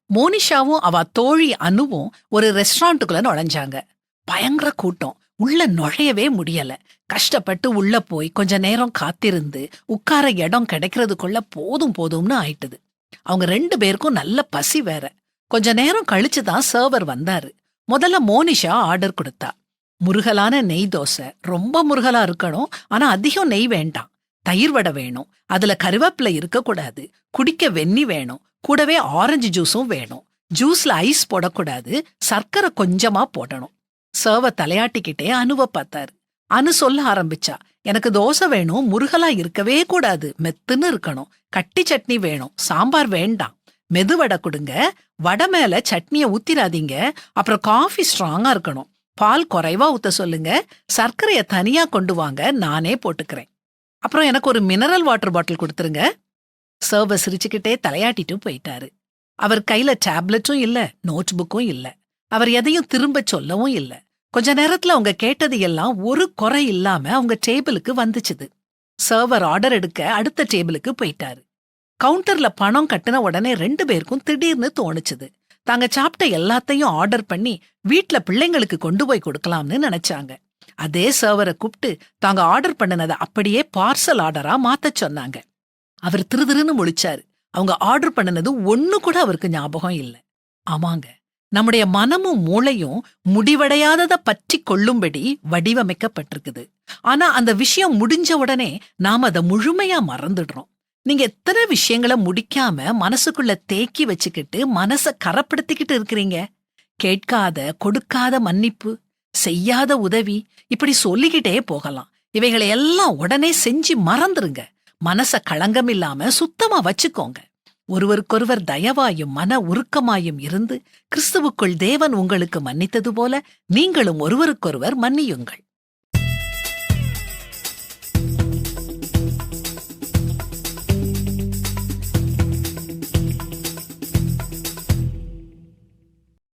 மோனிஷாவும் அவ தோழி அனுவும் ஒரு ரெஸ்டாரண்ட்டுக்குள்ள நுழைஞ்சாங்க. பயங்கர கூட்டம். உள்ள நுழையவே முடியல. கஷ்டப்பட்டு உள்ள போய் கொஞ்ச நேரம் காத்திருந்து உட்கார இடம் கிடைக்கிறதுக்குள்ள போதும் போதும்னு ஆயிட்டுது. அவங்க 2 பேருக்கும் நல்ல பசி வேற. கொஞ்ச நேரம் கழிச்சுதான் சர்வர் வந்தாரு. முதல்ல மோனிஷா ஆர்டர் கொடுத்தா. முருகலான நெய் தோசை, ரொம்ப முருகலா இருக்கணும், ஆனா அதிகம் நெய் வேண்டாம். தயிர் வடை வேணும், அதுல கருவேப்பிலை இருக்கக்கூடாது. குடிக்க வெந்நி வேணும், கூடவே ஆரஞ்சு ஜூஸும் வேணும். ஜூஸ்ல ஐஸ் போடக்கூடாது, சர்க்கரை கொஞ்சமா போடணும். சர்வ தலையாட்டிக்கிட்டே அனுவ பார்த்தாரு. அனு சொல்ல ஆரம்பிச்சா, எனக்கு தோசை வேணும், முருகலா இருக்கவே கூடாது, மெத்துன்னு இருக்கணும். கட்டி சட்னி வேணும், சாம்பார் வேண்டாம். மெதுவடை கொடுங்க, வடை மேல சட்னிய ஊத்திராதீங்க. அப்புறம் காஃபி ஸ்ட்ராங்கா இருக்கணும். பால் குறைவா ஊத்த சொல்லுங்க. சர்க்கரைய தனியா கொண்டு வாங்க, நானே போட்டுக்கிறேன். அப்புறம் எனக்கு ஒரு மினரல் வாட்டர் பாட்டில் கொடுத்துருங்க. சர்வர் சிரிச்சுக்கிட்டே தலையாட்டிட்டு போயிட்டாரு. அவர் கையில டேப்லெட்டும் இல்ல, நோட் புக்கும் இல்ல. அவர் எதையும் திரும்ப சொல்லவும் இல்ல. கொஞ்ச நேரத்துல அவங்க கேட்டது எல்லாம் ஒரு குறை இல்லாம அவங்க டேபிளுக்கு வந்துச்சுது. சர்வர் ஆர்டர் எடுக்க அடுத்த டேபிளுக்கு போயிட்டாரு. கவுண்டர்ல பணம் கட்டின உடனே 2 பேருக்கும் திடீர்னு தோணுச்சுது. தாங்க சாப்பிட்ட எல்லாத்தையும் ஆர்டர் பண்ணி வீட்ல பிள்ளைங்களுக்கு கொண்டு போய் கொடுக்கலாம்னு நினைச்சாங்க. அதே சர்வரை கூப்பிட்டு தாங்க ஆர்டர் பண்ணினதை அப்படியே பார்சல் ஆர்டரா மாத்த சொன்னாங்க. அவர் திருதிருன்னு முழிச்சாரு. அவங்க ஆர்டர் பண்ணினது ஒண்ணு கூட அவருக்கு ஞாபகம் இல்ல. ஆமாங்க, நம்முடைய மனமும் மூளையும் முடிவடையாதத பற்றி கொள்ளும்படி வடிவமைக்கப்பட்டிருக்குது. ஆனா அந்த விஷயம் முடிஞ்ச உடனே நாம அதை முழுமையா மறந்துடுறோம். நீங்க எத்தனை விஷயங்களை முடிக்காம மனசுக்குள்ள தேக்கி வச்சுக்கிட்டு மனச கரப்படுத்திக்கிட்டு இருக்கிறீங்க. கேட்காத கொடுக்காத மன்னிப்பு, செய்யாத உதவி, இப்படி சொல்லிக்கிட்டே போகலாம். இவைகளை எல்லாம் உடனே செஞ்சு மறந்துருங்க. மனச களங்கம் இல்லாம சுத்தமா வச்சுக்கோங்க. ஒருவருக்கொருவர் தயவாயும் மன உருக்கமாயும் இருந்து கிறிஸ்துவுக்குள் தேவன் உங்களுக்கு மன்னித்தது போல நீங்களும் ஒருவருக்கொருவர் மன்னியுங்கள்.